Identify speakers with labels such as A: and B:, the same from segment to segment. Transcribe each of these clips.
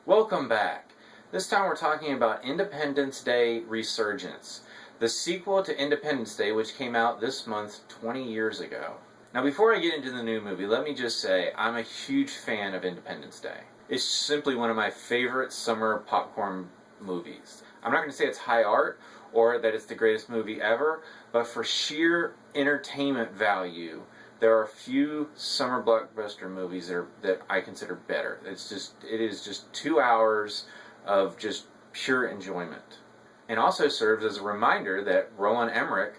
A: Welcome back. This time we're talking about Independence Day Resurgence, the sequel to Independence Day, which came out this month 20 years ago. Now before I get into the new movie, let me just say I'm a huge fan of Independence Day. It's simply one of my favorite summer popcorn movies. I'm not going to say it's high art or that it's the greatest movie ever, but for sheer entertainment value, there are few summer blockbuster movies that I consider better. It is just 2 hours of just pure enjoyment. And also serves as a reminder that Roland Emmerich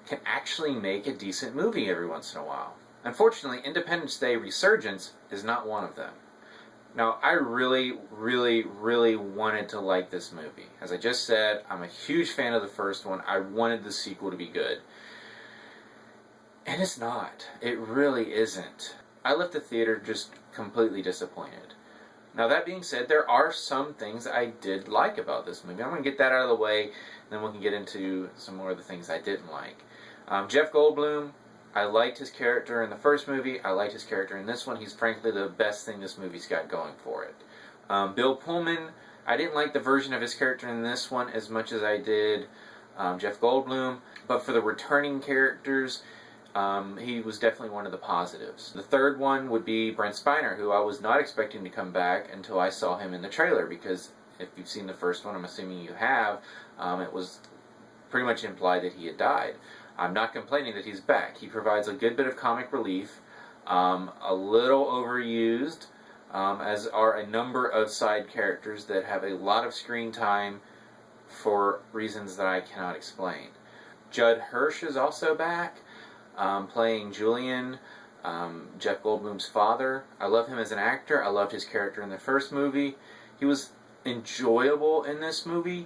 A: can actually make a decent movie every once in a while. Unfortunately, Independence Day Resurgence is not one of them. Now, I really wanted to like this movie. As I just said, I'm a huge fan of the first one. I wanted the sequel to be good. And it's not. It really isn't. I left the theater just completely disappointed. Now that being said, there are some things I did like about this movie. I'm going to get that out of the way, and then we can get into some more of the things I didn't like. Jeff Goldblum, I liked his character in the first movie. I liked his character in this one. He's frankly the best thing this movie's got going for it. Bill Pullman, I didn't like the version of his character in this one as much as I did Jeff Goldblum. But for the returning characters, he was definitely one of the positives. The third one would be Brent Spiner, who I was not expecting to come back until I saw him in the trailer, because if you've seen the first one, I'm assuming you have, it was pretty much implied that he had died. I'm not complaining that he's back. He provides a good bit of comic relief, a little overused, as are a number of side characters that have a lot of screen time for reasons that I cannot explain. Judd Hirsch is also back, playing Julian, Jeff Goldblum's father. I love him as an actor. I loved his character in the first movie. He was enjoyable in this movie,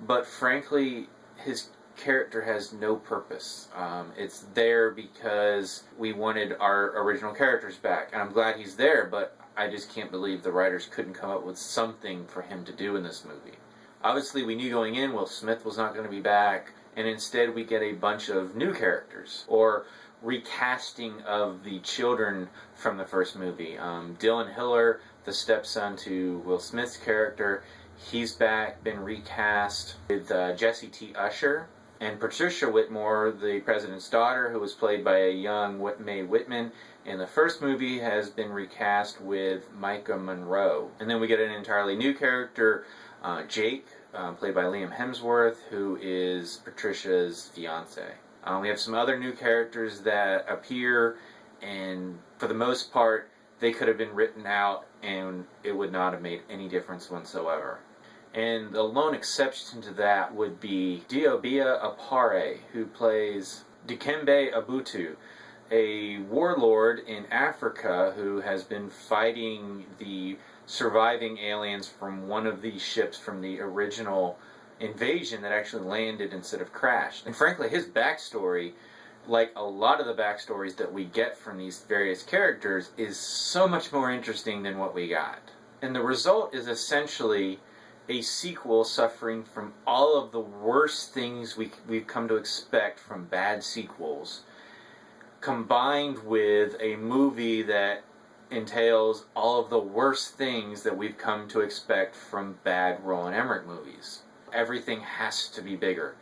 A: but frankly, his character has no purpose. It's there because we wanted our original characters back, and I'm glad he's there, but I just can't believe the writers couldn't come up with something for him to do in this movie. Obviously, we knew going in Will Smith was not going to be back, and instead we get a bunch of new characters, or recasting of the children from the first movie. Dylan Hiller, the stepson to Will Smith's character, he's back, been recast with Jessie T. Usher, and Patricia Whitmore, the president's daughter, who was played by a young Mae Whitman in the first movie, has been recast with Micah Monroe. And then we get an entirely new character, Jake, played by Liam Hemsworth, who is Patricia's fiance. We have some other new characters that appear, and for the most part, they could have been written out and it would not have made any difference whatsoever. And the lone exception to that would be Diobia Apare, who plays Dikembe Abutu, a warlord in Africa who has been fighting the surviving aliens from one of these ships from the original invasion that actually landed instead of crashed. And frankly, his backstory, like a lot of the backstories that we get from these various characters, is so much more interesting than what we got. And the result is essentially a sequel suffering from all of the worst things we've come to expect from bad sequels, combined with a movie that entails all of the worst things that we've come to expect from bad Roland Emmerich movies. Everything has to be bigger.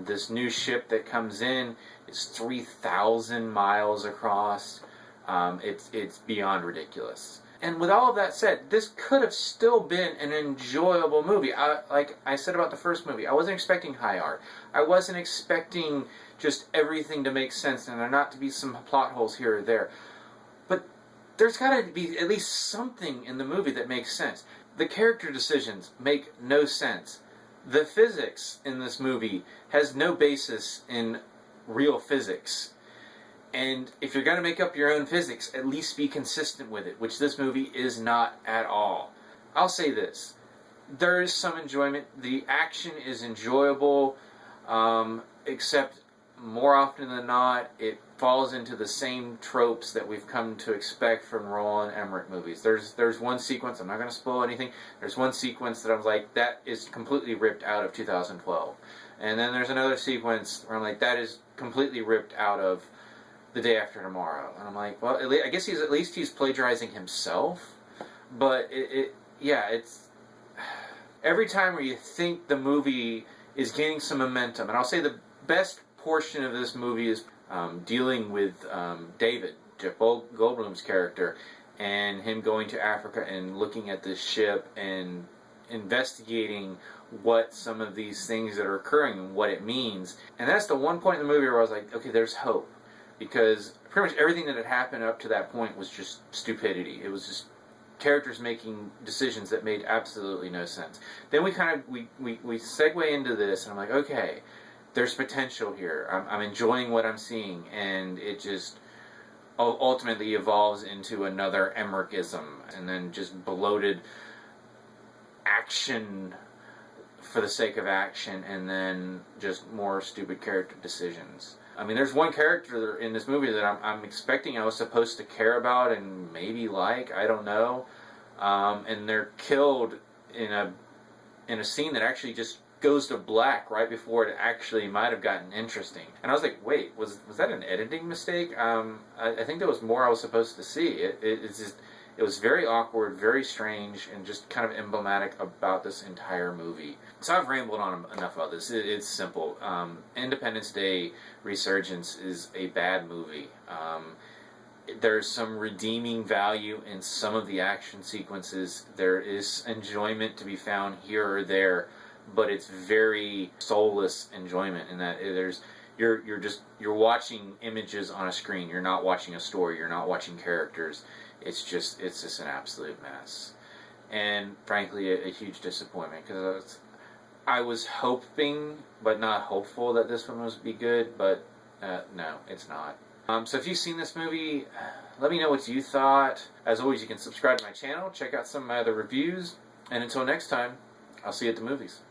A: This new ship that comes in is 3,000 miles across. It's beyond ridiculous. And with all of that said, this could have still been an enjoyable movie. Like I said about the first movie, I wasn't expecting high art. I wasn't expecting just everything to make sense and there not to be some plot holes here or there. But there's got to be at least something in the movie that makes sense. The character decisions make no sense. The physics in this movie has no basis in real physics. And if you're going to make up your own physics, at least be consistent with it, which this movie is not at all. I'll say this. There is some enjoyment. The action is enjoyable, except more often than not, it falls into the same tropes that we've come to expect from Roland Emmerich movies. There's one sequence, I'm not going to spoil anything, there's one sequence that I was like, that is completely ripped out of 2012. And then there's another sequence where I'm like, that is completely ripped out of The Day After Tomorrow. And I'm like, well, I guess he's plagiarizing himself, but it's every time where you think the movie is gaining some momentum, and I'll say the best portion of this movie is dealing with David, Jeff Goldblum's character, and him going to Africa and looking at this ship and investigating what some of these things that are occurring and what it means. And that's the one point in the movie where I was like, okay, there's hope. Because pretty much everything that had happened up to that point was just stupidity. It was just characters making decisions that made absolutely no sense. Then we segue into this, and I'm like, okay, there's potential here. I'm enjoying what I'm seeing, and it just ultimately evolves into another Emmericism, and then just bloated action for the sake of action, and then just more stupid character decisions. I mean, there's one character in this movie that I'm expecting I was supposed to care about and maybe like, I don't know, and they're killed in a scene that actually just goes to black right before it actually might have gotten interesting. And I was like, wait, was that an editing mistake? I think there was more I was supposed to see. It was very awkward, very strange, and just kind of emblematic about this entire movie. So I've rambled on enough about this. It's simple. Independence Day Resurgence is a bad movie. There's some redeeming value in some of the action sequences. There is enjoyment to be found here or there, but it's very soulless enjoyment in that you're watching images on a screen. You're not watching a story. You're not watching characters. It's just an absolute mess, and frankly a huge disappointment, because I was hoping but not hopeful that this one would be good, but no, it's not. So if you've seen this movie, let me know what you thought. As always, you can subscribe to my channel, check out some of my other reviews, and until next time, I'll see you at the movies.